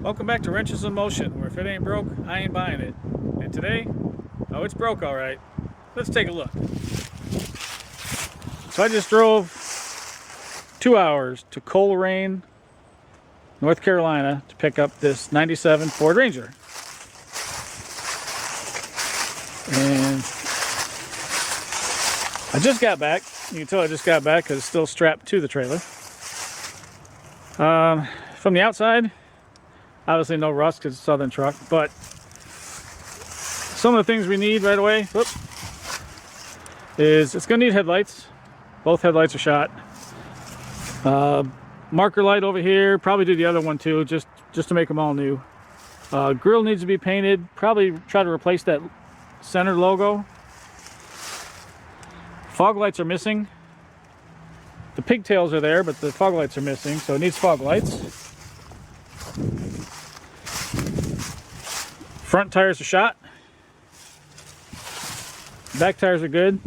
Welcome back to Wrenches in Motion, where if it ain't broke, I ain't buying it. And today, oh, it's broke all right. Let's take a look. So I just drove 2 hours to Coleraine, North Carolina to pick up this 97 Ford Ranger. And I just got back. You can tell I just got back because it's still strapped to the trailer. From the outside, obviously no rust because it's a Southern truck, but some of the things we need right away is it's going to need headlights. Both headlights are shot. Marker light over here, probably do the other one too, just to make them all new. Grill needs to be painted, probably try to replace that center logo. Fog lights are missing. The pigtails are there, but the fog lights are missing, so it needs fog lights. Front tires are shot. Back tires are good.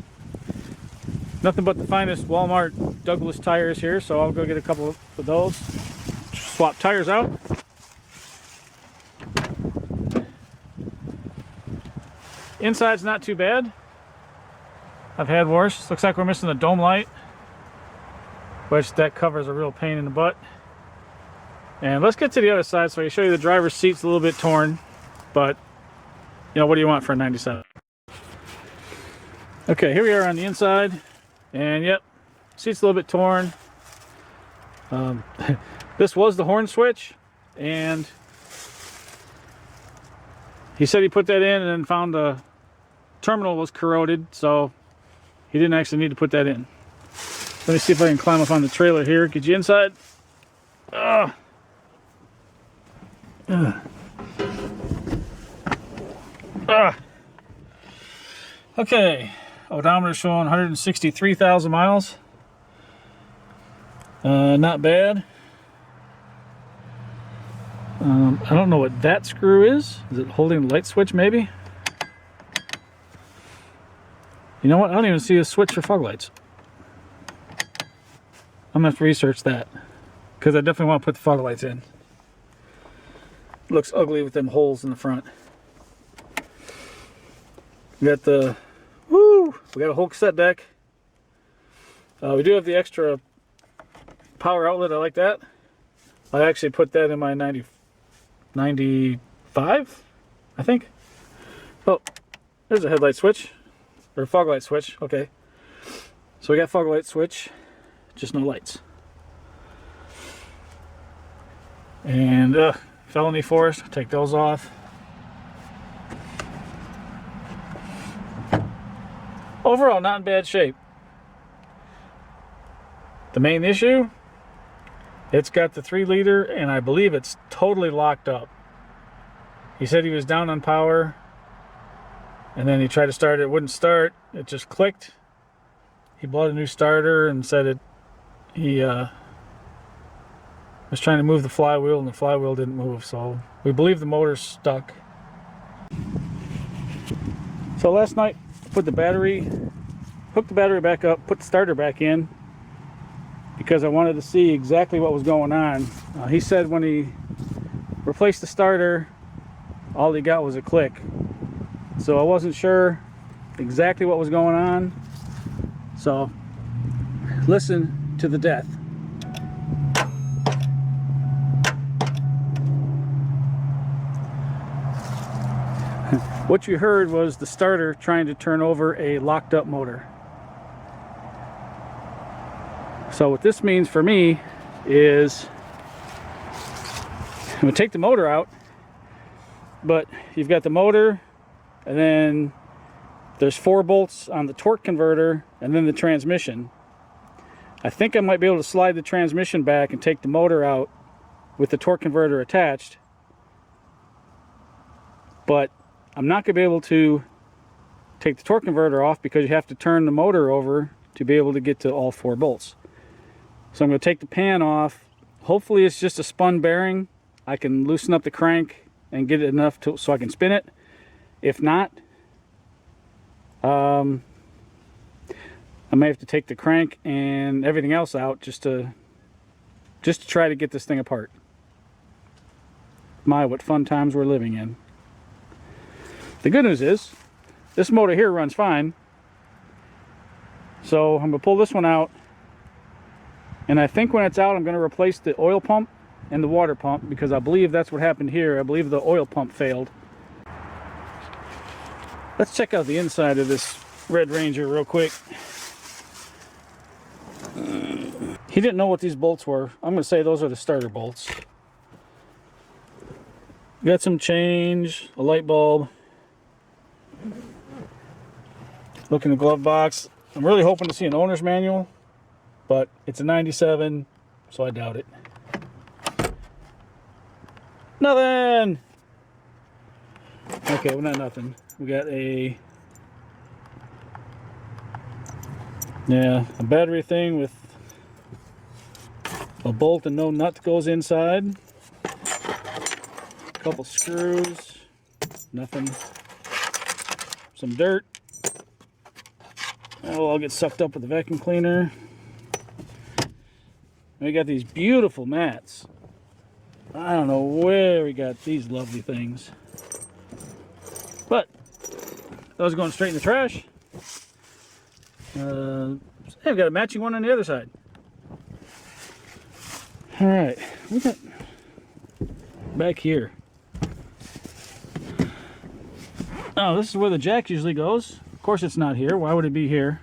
Nothing but the finest Walmart Douglas tires here, so I'll go get a couple of those. Swap tires out. Inside's not too bad. I've had worse. Looks like we're missing the dome light, which that covers a real pain in the butt. And let's get to the other side so I can show you the driver's seat's a little bit torn, but you know, what do you want for a 97? Okay, here we are on the inside, and yep, seat's a little bit torn. This was the horn switch, and he said he put that in and then found the terminal was corroded, so he didn't actually need to put that in. Let me see if I can climb up on the trailer here, get you inside. Okay, odometer showing 163,000 miles. Not bad. I don't know what that screw is. Is it holding the light switch maybe? You know what? I don't even see a switch for fog lights. I'm gonna have to research that because I definitely want to put the fog lights in. It looks ugly with them holes in the front. We got the we got a whole cassette deck. We do have the extra power outlet. I like that. I actually put that in my 95, I think. Oh, there's a headlight switch or a fog light switch. Okay, so we got fog light switch, just no lights. And felony force, take those off. Overall, not in bad shape. The main issue, it's got the 3-liter, and I believe it's totally locked up. He said he was down on power, and then he tried to start it, it wouldn't start. It just clicked. He bought a new starter and said he was trying to move the flywheel, and the flywheel didn't move, so we believe the motor's stuck. So last night, hooked the battery back up, put the starter back in because I wanted to see exactly what was going on. He said when he replaced the starter, all he got was a click. So I wasn't sure exactly what was going on. So listen to the death. What you heard was the starter trying to turn over a locked up motor. So what this means for me is I'm going to take the motor out, but you've got the motor, and then there's 4 bolts on the torque converter, and then the transmission. I think I might be able to slide the transmission back and take the motor out with the torque converter attached, but I'm not going to be able to take the torque converter off because you have to turn the motor over to be able to get to all 4 bolts. So I'm going to take the pan off. Hopefully it's just a spun bearing. I can loosen up the crank and get it enough so I can spin it. If not, I may have to take the crank and everything else out just to try to get this thing apart. My, what fun times we're living in. The good news is, this motor here runs fine. So I'm going to pull this one out. And I think when it's out, I'm going to replace the oil pump and the water pump, because I believe that's what happened here. I believe the oil pump failed. Let's check out the inside of this Red Ranger real quick. He didn't know what these bolts were. I'm going to say those are the starter bolts. Got some change, a light bulb. Look in the glove box. I'm really hoping to see an owner's manual, but it's a 97, so I doubt it. Nothing! Okay, well, not nothing. We got a battery thing with a bolt and no nut that goes inside. A couple screws. Nothing. Some dirt. Oh, I'll get sucked up with the vacuum cleaner. We got these beautiful mats. I don't know where we got these lovely things. But those are going straight in the trash. Hey, we've got a matching one on the other side. All right, we got back here. Oh, this is where the jack usually goes. Of course it's not here. Why would it be here?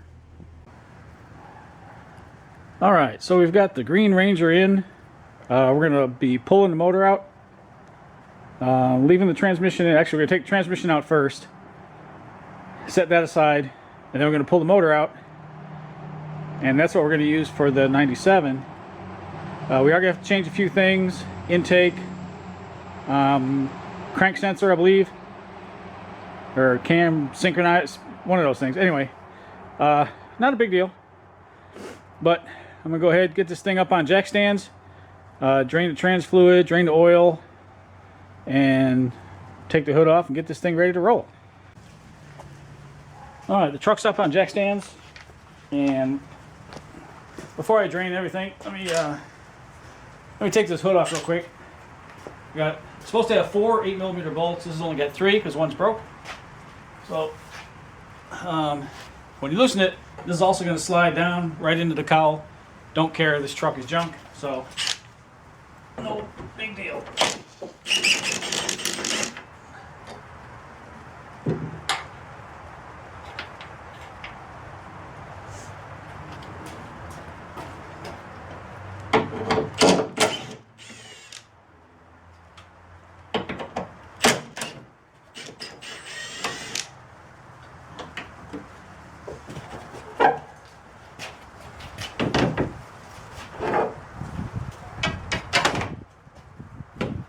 All right, so we've got the Green Ranger in. We're going to be pulling the motor out. Leaving the transmission in. Actually, we're going to take the transmission out first. Set that aside. And then we're going to pull the motor out. And that's what we're going to use for the 97. We are going to have to change a few things. Intake. Crank sensor, I believe. Or cam synchronize. One of those things. Anyway. Not a big deal. But I'm going to go ahead and get this thing up on jack stands. Drain the trans fluid. Drain the oil. And take the hood off and get this thing ready to roll. Alright, the truck's up on jack stands, and before I drain everything, let me take this hood off real quick. It's supposed to have 4 8mm bolts. This has only got 3 because one's broke. So when you loosen it, this is also going to slide down right into the cowl. Don't care, this truck is junk, so no big deal.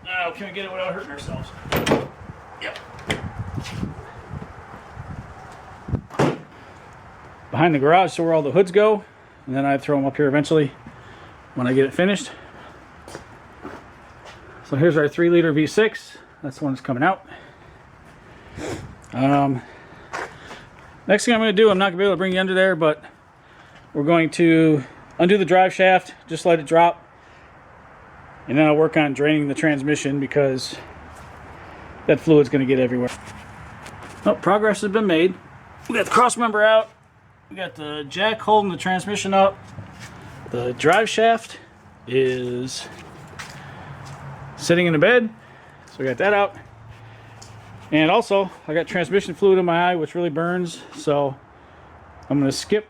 Now, can we get it without hurting ourselves? Yep. Behind the garage, so where all the hoods go, and then I throw them up here eventually when I get it finished. So here's our 3-liter V6. That's the one that's coming out. Next thing I'm going to do, I'm not going to be able to bring you under there, but we're going to undo the drive shaft, just let it drop. And then I'll work on draining the transmission because that fluid's going to get everywhere. Oh, progress has been made. We got the cross member out. We got the jack holding the transmission up. The drive shaft is sitting in the bed. So we got that out. And also, I got transmission fluid in my eye, which really burns. So I'm going to skip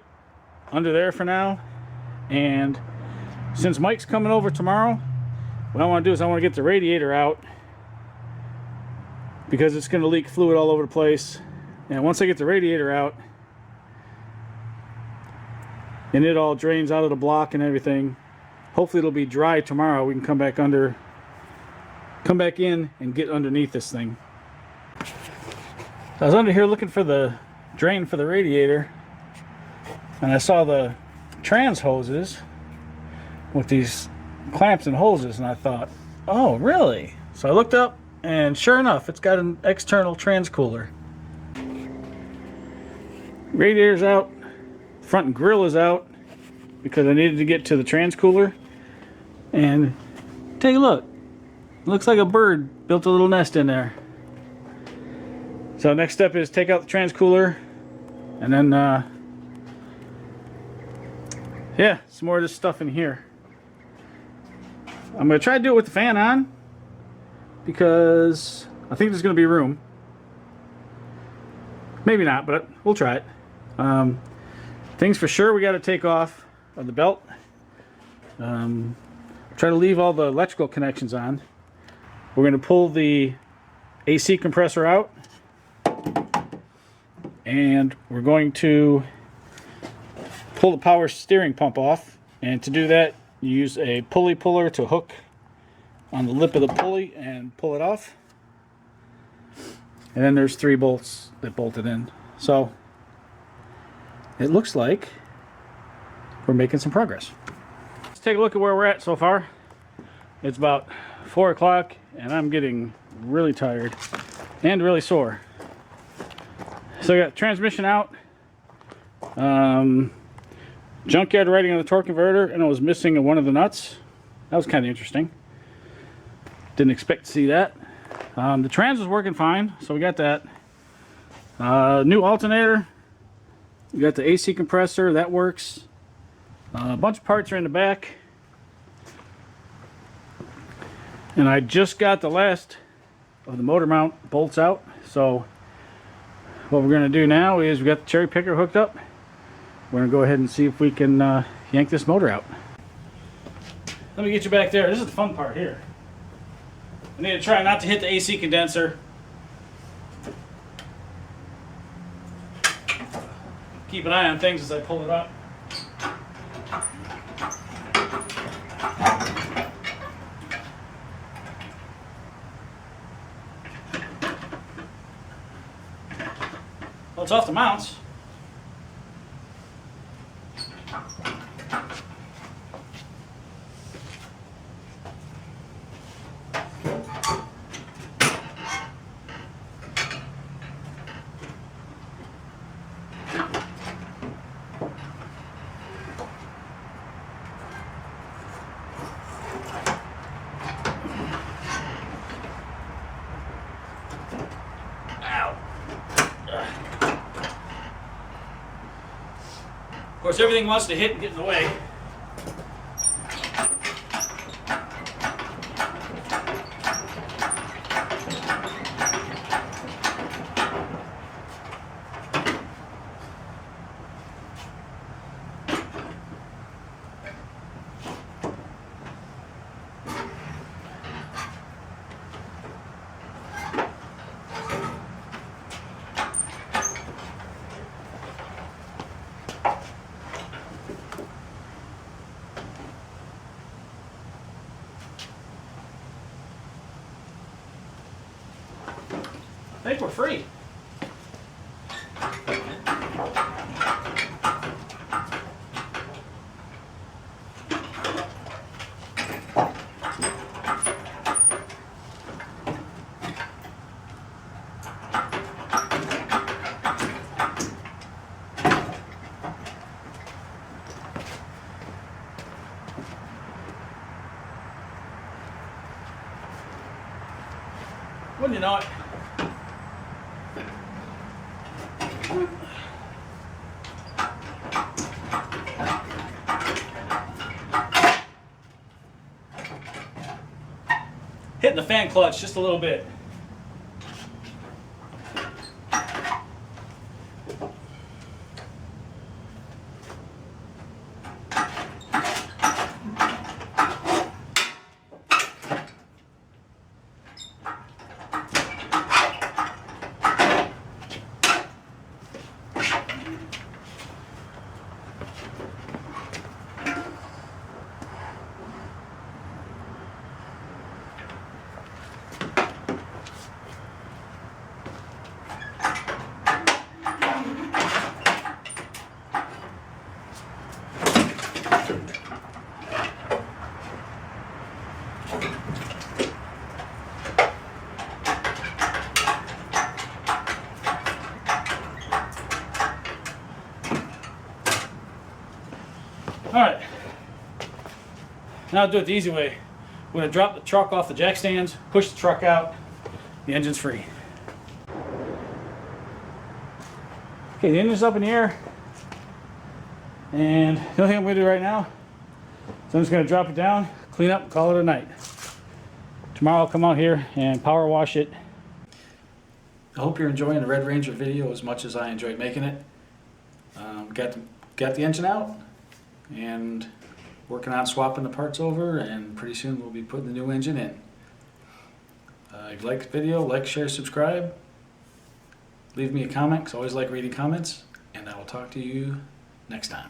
under there for now. And since Mike's coming over tomorrow, what I want to do is I want to get the radiator out because it's going to leak fluid all over the place. And once I get the radiator out and it all drains out of the block and everything, hopefully it'll be dry tomorrow. We can come back in and get underneath this thing. I was under here looking for the drain for the radiator, and I saw the trans hoses with these clamps and hoses, and I thought, oh really? So I looked up, and sure enough, it's got an external trans cooler. Radiator's out, front grill is out because I needed to get to the trans cooler. And take a look, Looks like a bird built a little nest in there. So next step is take out the trans cooler, and then yeah, some more of this stuff in here. I'm gonna try to do it with the fan on because I think there's gonna be room. Maybe not, but we'll try it. Things for sure we got to take off of the belt. Try to leave all the electrical connections on. We're going to pull the AC compressor out, and we're going to pull the power steering pump off. And to do that, you use a pulley puller to hook on the lip of the pulley and pull it off. And then there's 3 bolts that bolt it in. So it looks like we're making some progress. Let's take a look at where we're at so far. It's about 4 o'clock and I'm getting really tired and really sore. So I got transmission out, junkyard writing on the torque converter, and I was missing one of the nuts. That was kind of interesting. Didn't expect to see that. The trans was working fine, so we got that. New alternator. We got the AC compressor, that works. A bunch of parts are in the back. And I just got the last of the motor mount bolts out. So what we're going to do now is we got the cherry picker hooked up. We're going to go ahead and see if we can yank this motor out. Let me get you back there. This is the fun part here. I need to try not to hit the AC condenser. Keep an eye on things as I pull it up. Well, it's off the mounts. Of course, everything wants to hit and get in the way. I think we're free. Wouldn't you know it? Hitting the fan clutch just a little bit. All right, now I'll do it the easy way. We're going to drop the truck off the jack stands, push the truck out, the engine's free. Okay, the engine's up in the air, and the only thing I'm going to do right now is I'm just going to drop it down, clean up, and call it a night. Tomorrow I'll come out here and power wash it. I hope you're enjoying the Red Ranger video as much as I enjoyed making it. Got the engine out and working on swapping the parts over, and pretty soon we'll be putting the new engine in. If you like the video, like, share, subscribe. Leave me a comment, because I always like reading comments, and I will talk to you next time.